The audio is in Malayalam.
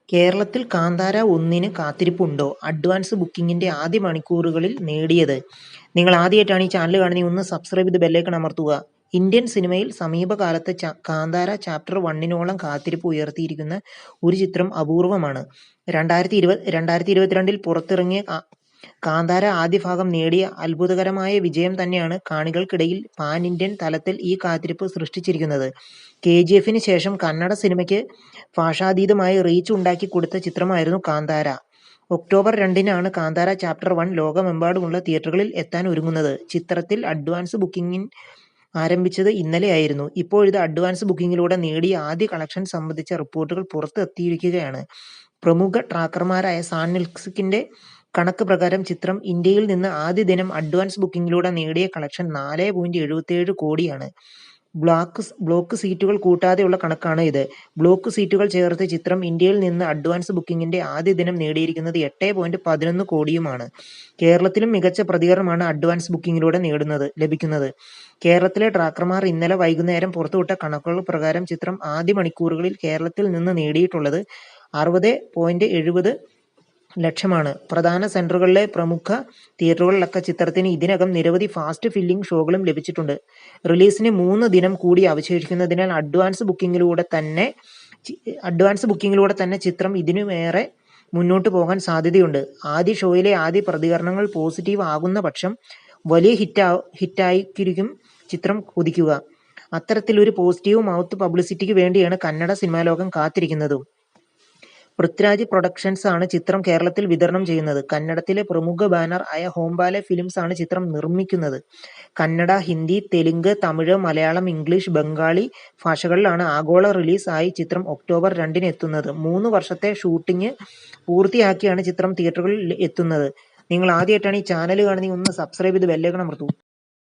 കേരളത്തിൽ കാന്താര 1-ന് കാത്തിരിപ്പുണ്ടോ? അഡ്വാൻസ് ബുക്കിംഗിന്റെ ആദ്യ മണിക്കൂറുകളിൽ നേടിയത്. നിങ്ങൾ ആദ്യമായിട്ടാണ് ഈ ചാനൽ കാണുന്നതെങ്കിൽ ഒന്ന് സബ്സ്ക്രൈബ് ചെയ്ത് ബെല്ലൈക്കൺ അമർത്തുക. ഇന്ത്യൻ സിനിമയിൽ സമീപകാലത്ത് കാന്താര ചാപ്റ്റർ 1-നോളം കാത്തിരിപ്പ് ഉയർത്തിയിരിക്കുന്ന ഒരു ചിത്രം അപൂർവമാണ്. 2022-ൽ പുറത്തിറങ്ങിയ കാന്താര ആദ്യ ഭാഗം നേടിയ അത്ഭുതകരമായ വിജയം തന്നെയാണ് കാണികൾക്കിടയിൽ പാൻ ഇന്ത്യൻ തലത്തിൽ ഈ കാത്തിരിപ്പ് സൃഷ്ടിച്ചിരിക്കുന്നത്. KGF-ന് ശേഷം കന്നഡ സിനിമയ്ക്ക് ഭാഷാതീതമായ റീച്ച് ഉണ്ടാക്കിക്കൊടുത്ത ചിത്രമായിരുന്നു കാന്താര. ഒക്ടോബർ 2-നാണ് കാന്താര ചാപ്റ്റർ 1 ലോകമെമ്പാടുമുള്ള തിയേറ്ററുകളിൽ എത്താൻ ഒരുങ്ങുന്നത്. ചിത്രത്തിൽ അഡ്വാൻസ് ബുക്കിംഗ് ആരംഭിച്ചത് ഇന്നലെയായിരുന്നു. ഇപ്പോഴിത് അഡ്വാൻസ് ബുക്കിംഗിലൂടെ നേടിയ ആദ്യ കളക്ഷൻ സംബന്ധിച്ച റിപ്പോർട്ടുകൾ പുറത്തെത്തിയിരിക്കുകയാണ്. പ്രമുഖ ട്രാക്കർമാരായ സാൻനെക്സിന്റെ കണക്ക് പ്രകാരം ചിത്രം ഇന്ത്യയിൽ നിന്ന് ആദ്യ ദിനം അഡ്വാൻസ് ബുക്കിംഗിലൂടെ നേടിയ കളക്ഷൻ 4.77 കോടിയാണ്. ബ്ലോക്ക് സീറ്റുകൾ കൂട്ടാതെയുള്ള കണക്കാണ് ഇത്. ബ്ലോക്ക് സീറ്റുകൾ ചേർത്ത് ചിത്രം ഇന്ത്യയിൽ നിന്ന് അഡ്വാൻസ് ബുക്കിംഗിന്റെ ആദ്യ ദിനം നേടിയിരിക്കുന്നത് 8.11 കോടിയുമാണ്. കേരളത്തിലും മികച്ച പ്രതികരണമാണ് അഡ്വാൻസ് ബുക്കിംഗിലൂടെ ലഭിക്കുന്നത്. കേരളത്തിലെ ട്രാക്കർമാർ ഇന്നലെ വൈകുന്നേരം പുറത്തുവിട്ട കണക്കുകൾ പ്രകാരം ചിത്രം ആദ്യ മണിക്കൂറുകളിൽ കേരളത്തിൽ നിന്ന് നേടിയിട്ടുള്ളത് 60.70 ലക്ഷമാണ്. പ്രധാന സെന്ററുകളിലെ പ്രമുഖ തിയേറ്ററുകളിലൊക്കെ ചിത്രത്തിന് ഇതിനകം നിരവധി ഫാസ്റ്റ് ഫില്ലിംഗ് ഷോകളും ലഭിച്ചിട്ടുണ്ട്. റിലീസിന് 3 ദിനം കൂടി അവശേഷിക്കുന്നതിനാൽ അഡ്വാൻസ് ബുക്കിംഗിലൂടെ തന്നെ ചിത്രം ഇതിനുമേറെ മുന്നോട്ട് പോകാൻ സാധ്യതയുണ്ട്. ആദ്യ ഷോയിലെ ആദ്യ പ്രതികരണങ്ങൾ പോസിറ്റീവ് ആകുന്ന പക്ഷം വലിയ ഹിറ്റായിരിക്കും ചിത്രം കുതിക്കുക. അത്തരത്തിലൊരു പോസിറ്റീവ് മൗത്ത് പബ്ലിസിറ്റിക്ക് വേണ്ടിയാണ് കന്നഡ സിനിമാലോകം കാത്തിരിക്കുന്നതും. പൃഥ്വിരാജ് പ്രൊഡക്ഷൻസ് ആണ് ചിത്രം കേരളത്തിൽ വിതരണം ചെയ്യുന്നത്. കന്നഡത്തിലെ പ്രമുഖ ബാനർ ആയ ഹോംബാലെ ഫിലിംസ് ആണ് ചിത്രം നിർമ്മിക്കുന്നത്. കന്നഡ, ഹിന്ദി, തെലുങ്ക്, തമിഴ്, മലയാളം, ഇംഗ്ലീഷ്, ബംഗാളി ഭാഷകളിലാണ് ആഗോള റിലീസ് ആയി ചിത്രം ഒക്ടോബർ 2-ന് എത്തുന്നത്. 3 വർഷത്തെ ഷൂട്ടിംഗ് പൂർത്തിയാക്കിയാണ് ചിത്രം തിയേറ്ററുകളിൽ എത്തുന്നത്. നിങ്ങൾ ആദ്യമായിട്ടാണ് ഈ ചാനൽ കാണുന്നതെങ്കിൽ ഒന്ന് സബ്സ്ക്രൈബ് ചെയ്ത് ബെല്ലൈക്കൺ അമർത്തൂ.